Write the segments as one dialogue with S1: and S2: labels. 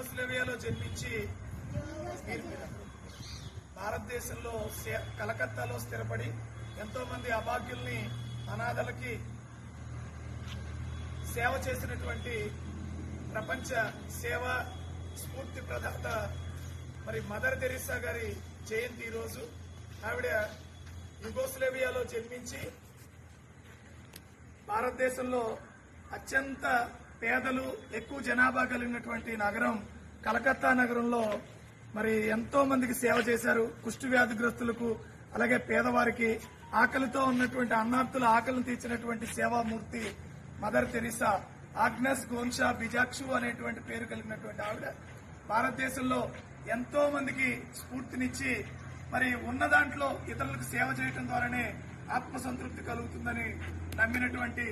S1: యుగోస్లేవియాలో జన్మించి భారతదేశంలో కలకత్తాలో స్థిరపడి ఎంతో మంది అభాగ్యుల్ని అనాథలకి సేవ చేసినటువంటి ప్రపంచ సేవా స్ఫూర్తి ప్రదాత మరి మదర్ తెరీసా గారి జయంతి ఈరోజు. ఆవిడ యుగోస్లేవియాలో జన్మించి భారతదేశంలో అత్యంత పేదలు ఎక్కువ జనాభా కలిగినటువంటి నగరం కలకత్తా నగరంలో మరి ఎంతో మందికి సేవ చేశారు. కుష్టు వ్యాధిగ్రస్తులకు అలాగే పేదవారికి ఆకలితో ఉన్నటువంటి అన్నార్థుల ఆకలిని తీర్చినటువంటి సేవామూర్తి మదర్ తెరీసా. ఆగ్నెస్ గోన్షా బిజాక్షు అనేటువంటి పేరు కలిగినటువంటి ఆవిడ భారతదేశంలో ఎంతో మందికి స్ఫూర్తినిచ్చి మరి ఉన్న దాంట్లో ఇతరులకు సేవ చేయడం ద్వారానే ఆత్మసంతృప్తి కలుగుతుందని నమ్మినటువంటి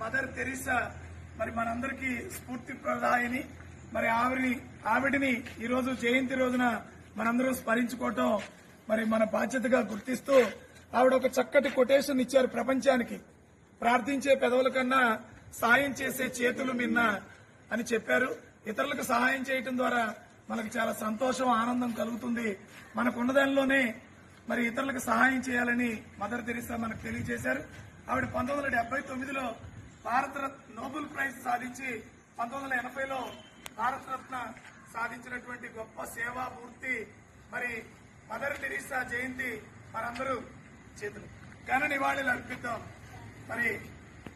S1: మదర్ తెరీసా మరి మనందరికీ స్ఫూర్తి ప్రదాయిని. మరి ఆవిడిని ఈరోజు జయంతి రోజున మనందరం స్మరించుకోవటం మరి మన బాధ్యతగా గుర్తిస్తూ ఆవిడ ఒక చక్కటి కొటేషన్ ఇచ్చారు ప్రపంచానికి. ప్రార్థించే పెదవుల కన్నా సాయం చేసే చేతులు మిన్న అని చెప్పారు. ఇతరులకు సహాయం చేయటం ద్వారా మనకు చాలా సంతోషం ఆనందం కలుగుతుంది. మనకున్న దానిలోనే మరి ఇతరులకు సహాయం చేయాలని మదర్ తెరీసా మనకు తెలియజేశారు. ఆవిడ 1979లో భారతరత్న నోబెల్ ప్రైజ్ సాధించి 1980లో భారతరత్న సాధించినటువంటి గొప్ప సేవామూర్తి మరి మదర్ తెరీసా జయంతి మనందరూ చేతులు ఘన నివాళులు అర్పిద్దాం. మరి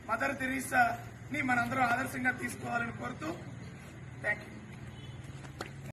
S1: మదర్ తెరీసాని మనందరూ ఆదర్శంగా తీసుకోవాలని కోరుతూ థ్యాంక్ యూ.